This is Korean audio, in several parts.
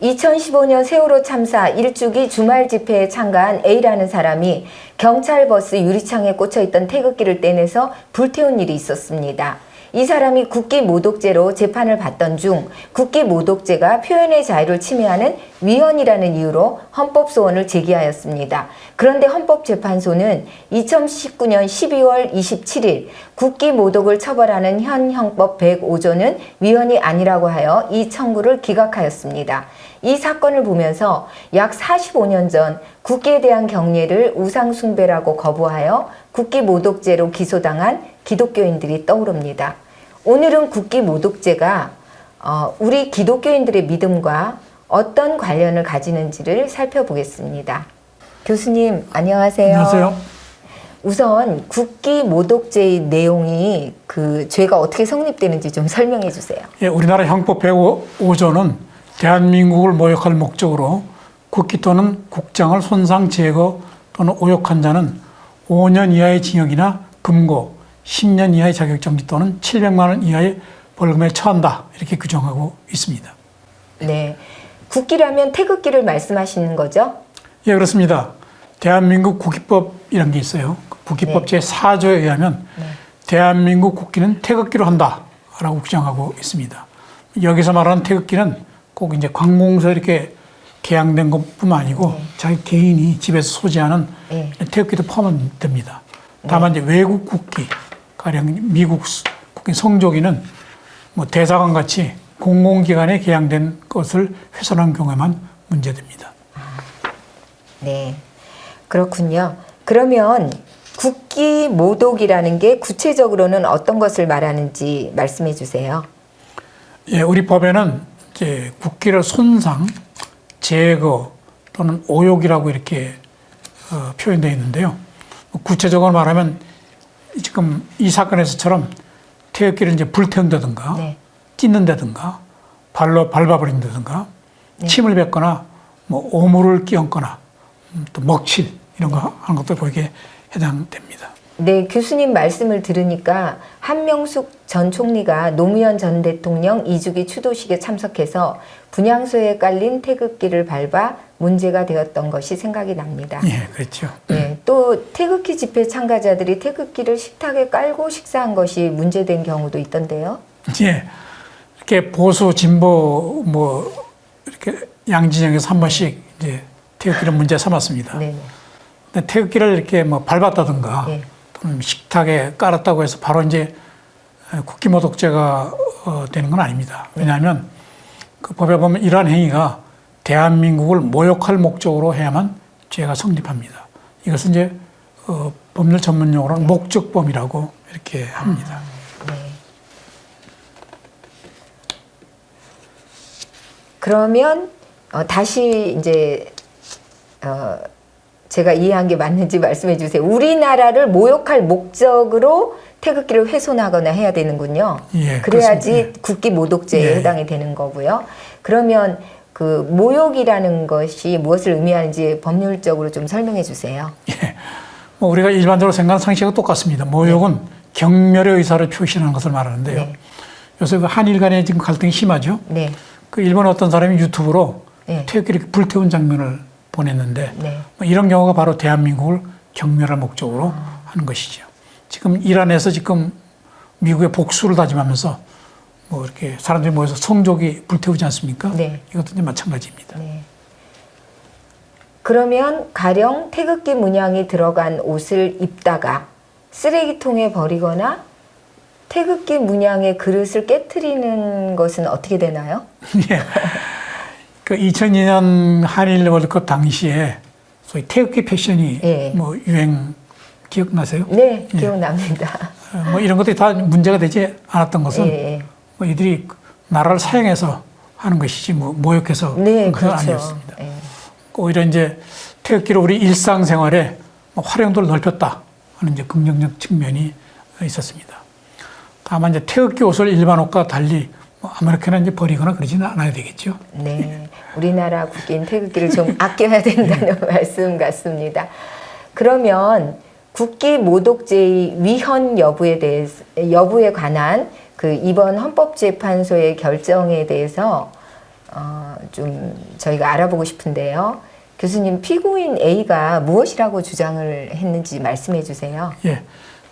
2015년 세월호 참사 1주기 주말 집회에 참가한 A라는 사람이 경찰 버스 유리창에 꽂혀있던 태극기를 떼내서 불태운 일이 있었습니다. 이 사람이 국기 모독죄로 재판을 받던 중 국기 모독죄가 표현의 자유를 침해하는 위헌이라는 이유로 헌법소원을 제기하였습니다. 그런데 헌법재판소는 2019년 12월 27일 국기 모독을 처벌하는 현 형법 105조는 위헌이 아니라고 하여 이 청구를 기각하였습니다. 이 사건을 보면서 약 45년 전 국기에 대한 경례를 우상숭배라고 거부하여 국기 모독죄로 기소당한 기독교인들이 떠오릅니다. 오늘은 국기 모독죄가 우리 기독교인들의 믿음과 어떤 관련을 가지는지를 살펴보겠습니다. 교수님, 안녕하세요. 안녕하세요. 우선 국기 모독죄의 내용이 그 죄가 어떻게 성립되는지 좀 설명해 주세요. 예, 우리나라 형법 105조는 대한민국을 모욕할 목적으로 국기 또는 국장을 손상, 제거 또는 오욕한 자는 5년 이하의 징역이나 금고, 10년 이하의 자격정지 또는 700만 원 이하의 벌금에 처한다. 이렇게 규정하고 있습니다. 네, 국기라면 태극기를 말씀하시는 거죠? 예, 그렇습니다. 대한민국 국기법이라는 게 있어요. 국기법 네. 제4조에 의하면 대한민국 국기는 태극기로 한다라고 규정하고 있습니다. 여기서 말하는 태극기는 꼭 이제 관공서 이렇게 개양된 것뿐만 아니고 자기 개인이 집에서 소지하는 태극기도 포함은 됩니다. 다만 이제 외국 국기, 가령 미국 국기 성조기는 뭐 대사관 같이 공공기관에 개양된 것을 훼손한 경우에만 문제됩니다. 네, 그렇군요. 그러면 국기 모독이라는 게 구체적으로는 어떤 것을 말하는지 말씀해 주세요. 예, 우리 법에는 이제 국기를 손상, 제거 또는 오욕이라고 이렇게 표현되어 있는데요. 구체적으로 말하면 지금 이 사건에서처럼 태극기를 이제 불태운다든가, 찢는다든가, 발로 밟아버린다든가, 침을 뱉거나, 뭐 오물을 끼얹거나, 또 먹칠 이런 거 하는 것도 거기에 해당됩니다. 네, 교수님 말씀을 들으니까 한명숙 전 총리가 노무현 전 대통령 2주기 추도식에 참석해서 분향소에 깔린 태극기를 밟아 문제가 되었던 것이 생각이 납니다. 예, 그렇죠. 네, 또 태극기 집회 참가자들이 태극기를 식탁에 깔고 식사한 것이 문제된 경우도 있던데요. 예, 이렇게 보수 진보 뭐 이렇게 양진영에서 한 번씩 이제 태극기를 문제 삼았습니다. 네. 근데 태극기를 이렇게 뭐 밟았다든가 또는 식탁에 깔았다고 해서 바로 이제 국기 모독죄가 되는 건 아닙니다. 왜냐하면 그 법에 보면 이러한 행위가 대한민국을 모욕할 목적으로 해야만 죄가 성립합니다. 이것은 이제 법률 전문용어로는 목적범이라고 이렇게 합니다. 네. 그러면 다시 이제 제가 이해한 게 맞는지 말씀해 주세요. 우리나라를 모욕할 목적으로 태극기를 훼손하거나 해야 되는군요. 예, 그래야지 그렇습니다. 국기 모독죄에 해당이 되는 거고요. 그러면 그 모욕이라는 것이 무엇을 의미하는지 법률적으로 좀 설명해 주세요. 예, 뭐 우리가 일반적으로 생각하는 상식과 똑같습니다. 모욕은 경멸의 의사를 표시하는 것을 말하는데요. 요새 그 한일 간에 지금 갈등이 심하죠. 그 일본 어떤 사람이 유튜브로 태극기를 불태운 장면을 보냈는데 뭐 이런 경우가 바로 대한민국을 경멸할 목적으로 하는 것이죠. 지금 이란에서 지금 미국의 복수를 다짐하면서 뭐 이렇게 사람들이 모여서 성조기 불태우지 않습니까? 이것도 이제 마찬가지입니다. 그러면 가령 태극기 문양이 들어간 옷을 입다가 쓰레기통에 버리거나 태극기 문양의 그릇을 깨트리는 것은 어떻게 되나요? 예. 그 2002년 한일 월드컵 당시에 소위 태극기 패션이 뭐 유행 기억나세요? 네, 기억납니다. 뭐 이런 것들이 다 문제가 되지 않았던 것은 뭐 이들이 나라를 사용해서 하는 것이지 뭐 모욕해서 그런 건 아니었습니다. 오히려 이제 태극기로 우리 일상생활에 활용도를 넓혔다 하는 이제 긍정적 측면이 있었습니다. 다만 이제 태극기 옷을 일반 옷과 달리 아무렇게나 이제 버리거나 그러지는 않아야 되겠죠. 네, 우리나라 국기인 태극기를 좀 아껴야 된다는 말씀 같습니다. 그러면 국기 모독죄의 위헌 여부에 관한 그 이번 헌법재판소의 결정에 대해서 좀 저희가 알아보고 싶은데요. 교수님, 피고인 A가 무엇이라고 주장을 했는지 말씀해 주세요. 예,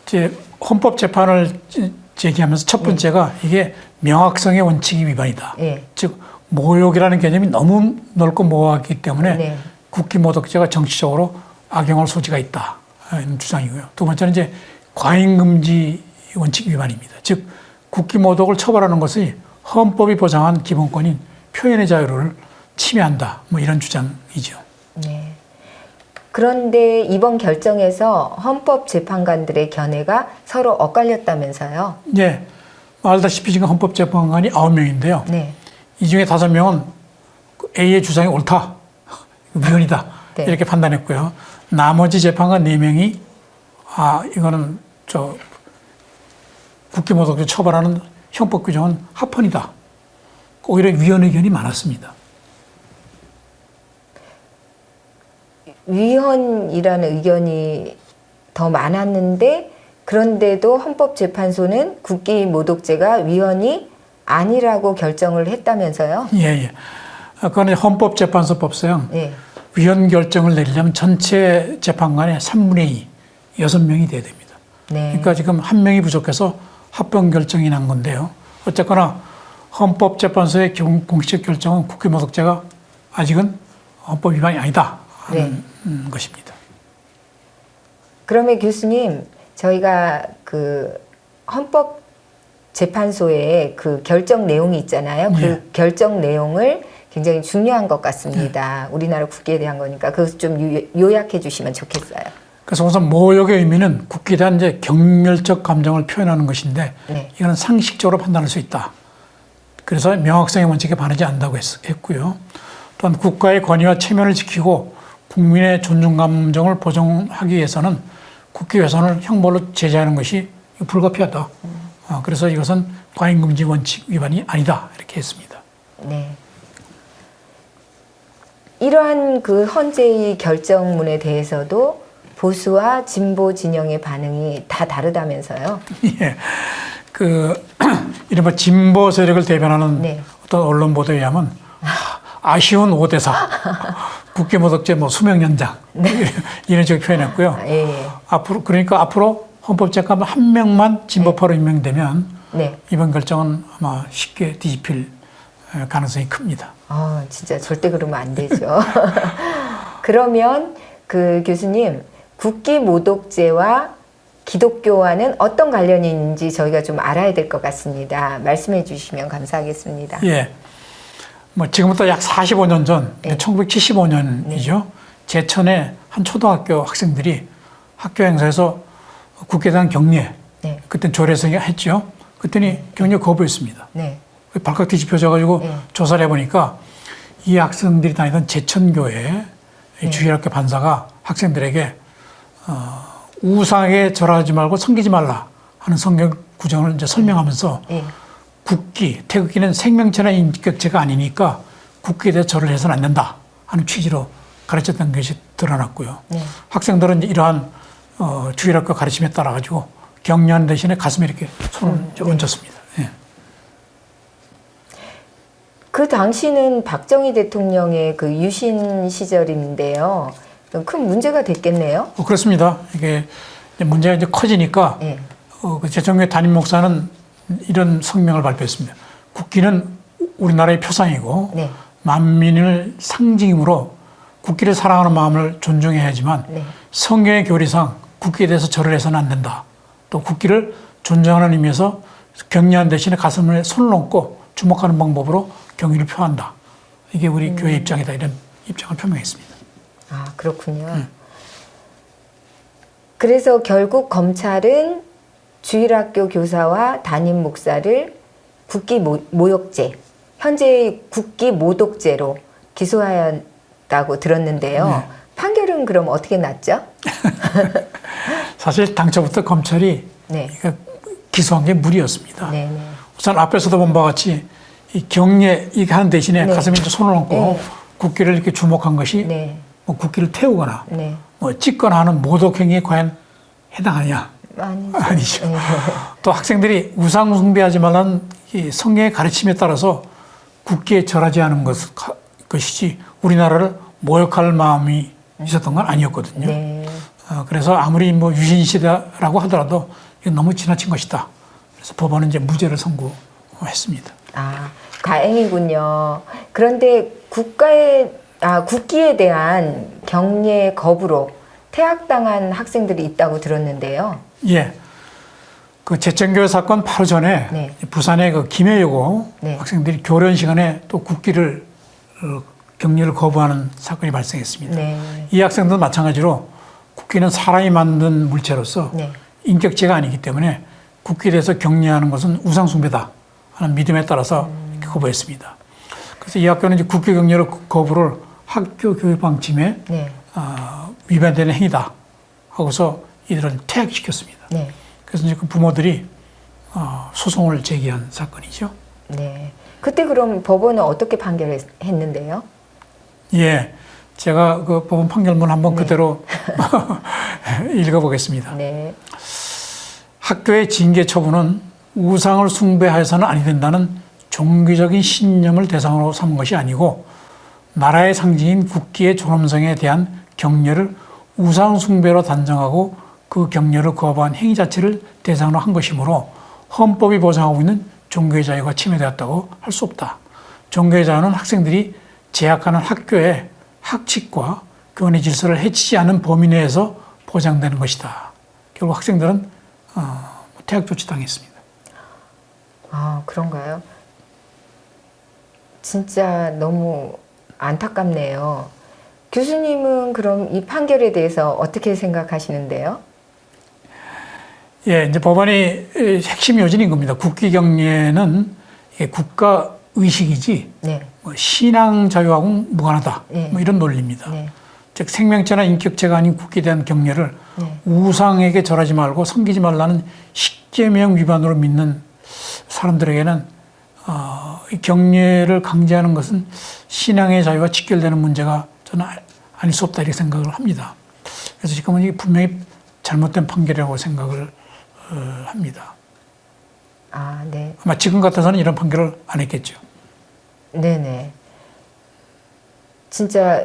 이제 헌법재판을 제기하면서 첫 번째가 이게 명확성의 원칙이 위반이다. 예. 즉 모욕이라는 개념이 너무 넓고 모호하기 때문에 네. 국기모독죄가 정치적으로 악용할 소지가 있다. 이런 주장이고요. 두 번째는 이제 과잉금지 원칙 위반입니다. 즉 국기모독을 처벌하는 것이 헌법이 보장한 기본권인 표현의 자유를 침해한다. 뭐 이런 주장이죠. 네. 그런데 이번 결정에서 헌법재판관들의 견해가 서로 엇갈렸다면서요? 예. 알다시피 지금 헌법재판관이 9명인데요. 네. 이 중에 5명은 A의 주장이 옳다. 위헌이다. 네. 이렇게 판단했고요. 나머지 재판관 4명이 이거는 국기모독죄 처벌하는 형법 규정은 합헌이다. 오히려 위헌 의견이 많았습니다. 위헌이라는 의견이 더 많았는데 그런데도 헌법재판소는 국기모독죄가 위헌이 아니라고 결정을 했다면서요? 예. 그거는 헌법재판소법상 네. 위헌 결정을 내리려면 전체 재판관의 3분의 2, 6명이 돼야 됩니다. 네. 그러니까 지금 1명이 부족해서 합병 결정이 난 건데요. 어쨌거나 헌법재판소의 공식 결정은 국기모독죄가 아직은 헌법 위반이 아니다 하는 것입니다. 그러면 교수님, 저희가 그 헌법재판소의 그 결정 내용이 있잖아요. 그 결정 내용을 굉장히 중요한 것 같습니다. 우리나라 국기에 대한 거니까 그것을 좀 요약해 주시면 좋겠어요. 그래서 우선 모욕의 의미는 국기에 대한 이제 경멸적 감정을 표현하는 것인데 이거는 상식적으로 판단할 수 있다. 그래서 명확성의 원칙에 반하지 않는다고 했고요. 또한 국가의 권위와 체면을 지키고 국민의 존중 감정을 보존하기 위해서는 국기 훼손을 형벌로 제재하는 것이 불가피하다. 그래서 이것은 과잉금지 원칙 위반이 아니다. 이렇게 했습니다. 네. 이러한 그 헌재의 결정문에 대해서도 보수와 진보 진영의 반응이 다 다르다면서요? 예. 이른바 진보 세력을 대변하는 어떤 언론 보도에 의하면 아쉬운 5대4, 국기모독죄 수명 연장 이런 식으로 표현했고요. 앞으로 헌법재판관 1명만 진보파로 임명되면 이번 결정은 아마 쉽게 뒤집힐 가능성이 큽니다. 진짜 절대 그러면 안 되죠. 그러면 그 교수님, 국기모독죄와 기독교와는 어떤 관련이 있는지 저희가 좀 알아야 될 것 같습니다. 말씀해 주시면 감사하겠습니다. 예. 지금부터 약 45년 전, 1975년이죠. 제천의 한 초등학교 학생들이 학교 행사에서 국기에 대한 경례, 그때 조례성이 했죠. 그랬더니 경례 거부했습니다. 발칵 뒤집혀져가지고 조사를 해보니까 이 학생들이 다니던 제천교회 주일학교 반사가 학생들에게 우상에 절하지 말고 섬기지 말라 하는 성경 구정을 이제 설명하면서 국기, 태극기는 생명체나 인격체가 아니니까 국기에 대해 절을 해서는 안 된다 하는 취지로 가르쳤던 것이 드러났고요. 학생들은 이러한 주일학교 가르침에 따라 가지고 격려하는 대신에 가슴에 이렇게 손을 얹었습니다. 그 당시는 박정희 대통령의 그 유신 시절인데요. 큰 문제가 됐겠네요. 그렇습니다. 이게 문제가 이제 커지니까 그 제천교회 담임 목사는 이런 성명을 발표했습니다. 국기는 우리나라의 표상이고 만민을 상징으로 국기를 사랑하는 마음을 존중해야 하지만 성경의 교리상 국기에 대해서 절을 해서는 안 된다. 또 국기를 존중하는 의미에서 격려하는 대신에 가슴에 손을 얹고 주목하는 방법으로 경의를 표한다. 이게 우리 교회 입장이다. 이런 입장을 표명했습니다. 그렇군요. 그래서 결국 검찰은 주일학교 교사와 담임 목사를 국기 모욕죄, 현재의 국기 모독죄로 기소하였다고 들었는데요. 판결은 그럼 어떻게 났죠? 사실 당초부터 검찰이 기소한 게 무리였습니다. 우선 앞에서도 본 바와 같이 이 경례 이게 하는 대신에 가슴에 손을 얹고 국기를 이렇게 주목한 것이 국기를 태우거나 찍거나 하는 모독 행위에 과연 해당하냐? 아니죠. 또 학생들이 우상 숭배하지 말라는 이 성경의 가르침에 따라서 국기에 절하지 않은 것이지 우리나라를 모욕할 마음이 있었던 건 아니었거든요. 네. 그래서 아무리 뭐 유신 시대라고 하더라도 이건 너무 지나친 것이다. 그래서 법원은 이제 무죄를 선고했습니다. 아, 다행이군요. 그런데 국기에 대한 경례 거부로 퇴학당한 학생들이 있다고 들었는데요. 예. 그 제천교회 사건 바로 전에 네. 부산의 그 김해여고 네. 학생들이 교련 시간에 또 국기를 경례를 거부하는 사건이 발생했습니다. 네. 이 학생도 마찬가지로 국기는 사람이 만든 물체로서 네. 인격체가 아니기 때문에 국기에 대해서 경례하는 것은 우상숭배다 하는 믿음에 따라서 이렇게 거부했습니다. 그래서 이 학교는 이제 국기 경례를 거부를 학교 교육 방침에 네. 위반되는 행위다 하고서 이들을 퇴학시켰습니다. 네. 그래서 이제 그 부모들이 소송을 제기한 사건이죠. 네. 그때 그럼 법원은 어떻게 판결했는데요? 예. 제가 그 법원 판결문 한번 그대로 읽어보겠습니다. 네. 학교의 징계 처분은 우상을 숭배하여서는 아니 된다는 종교적인 신념을 대상으로 삼은 것이 아니고 나라의 상징인 국기의 존엄성에 대한 경례를 우상 숭배로 단정하고 그 경례를 거부한 행위 자체를 대상으로 한 것이므로 헌법이 보장하고 있는 종교의 자유가 침해되었다고 할 수 없다. 종교의 자유는 학생들이 재학하는 학교의 학칙과 교원의 질서를 해치지 않는 범위 내에서 보장되는 것이다. 결국 학생들은 퇴학 조치당했습니다. 아, 그런가요? 진짜 너무 안타깝네요. 교수님은 그럼 이 판결에 대해서 어떻게 생각하시는데요? 예, 이제 법원이 핵심 요지인 겁니다. 국기 경례는 국가 의식이지 네. 뭐 신앙 자유하고 무관하다. 네. 뭐 이런 논리입니다. 네. 즉 생명체나 인격체가 아닌 국기에 대한 경례를 네. 우상에게 절하지 말고 섬기지 말라는 십계명 위반으로 믿는 사람들에게는 이 경례를 강제하는 것은 신앙의 자유와 직결되는 문제가 저는 아닐 수 없다 이렇게 생각을 합니다. 그래서 지금은 이게 분명히 잘못된 판결이라고 생각을 합니다. 아, 네. 아마 지금 같아서는 이런 판결을 안 했겠죠. 네네. 진짜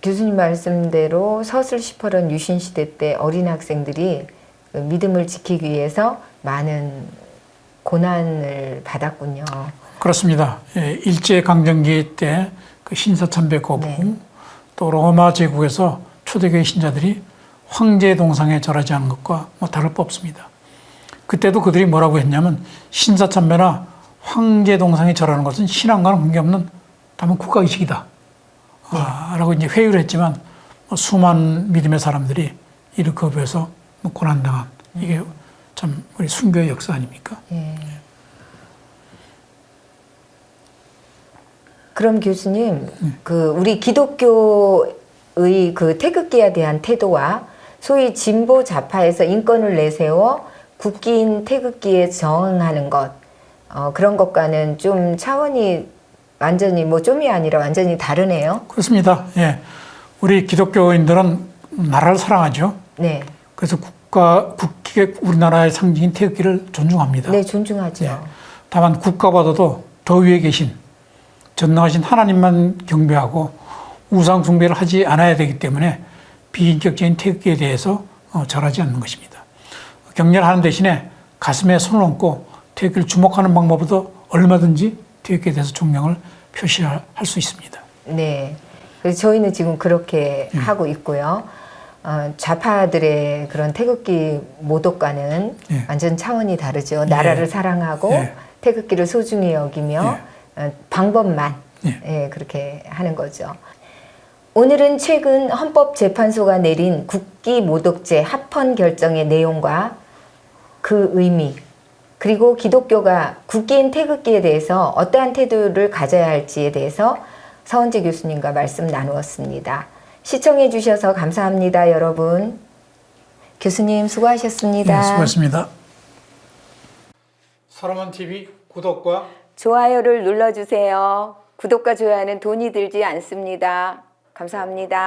교수님 말씀대로 서슬 18원 유신시대 때 어린 학생들이 믿음을 지키기 위해서 많은 고난을 받았군요. 그렇습니다. 예, 일제강점기 때 그 신사참배 거부, 네. 또 로마 제국에서 초대교회 신자들이 황제 동상에 절하지 않은 것과 뭐 다를 바 없습니다. 그때도 그들이 뭐라고 했냐면 신사참배나 황제 동상에 절하는 것은 신앙과는 관계없는 다만 국가의식이다. 네. 라고 이제 회유를 했지만 수많은 믿음의 사람들이 이를 거부해서 고난당한 이게 참 우리 순교의 역사 아닙니까? 예. 그럼 교수님, 그 우리 기독교의 그 태극기에 대한 태도와 소위 진보 좌파에서 인권을 내세워 국기인 태극기에 저항하는 것, 그런 것과는 좀 차원이 완전히 뭐 좀이 아니라 완전히 다르네요. 그렇습니다. 예. 우리 기독교인들은 나라를 사랑하죠. 네. 그래서 국기의 우리나라의 상징인 태극기를 존중합니다. 네, 존중하죠. 예. 다만 국가보다도 더 위에 계신 전능하신 하나님만 경배하고 우상 숭배를 하지 않아야 되기 때문에 비인격적인 태극기에 대해서 절하지 않는 것입니다. 경례를 하는 대신에 가슴에 손을 얹고 태극기를 주목하는 방법으로도 얼마든지 태극기에 대해서 존경을 표시할 수 있습니다. 네. 그래서 저희는 지금 그렇게 하고 있고요. 좌파들의 그런 태극기 모독과는 완전 차원이 다르죠. 나라를 사랑하고 태극기를 소중히 여기며 방법만 그렇게 하는 거죠. 오늘은 최근 헌법재판소가 내린 국기 모독죄 합헌 결정의 내용과 그 의미, 그리고 기독교가 국기인 태극기에 대해서 어떠한 태도를 가져야 할지에 대해서 서은재 교수님과 말씀 나누었습니다. 시청해 주셔서 감사합니다, 여러분. 교수님 수고하셨습니다. 네, 수고하셨습니다. 서러먼TV 구독과 좋아요를 눌러주세요. 구독과 좋아요는 돈이 들지 않습니다. 감사합니다.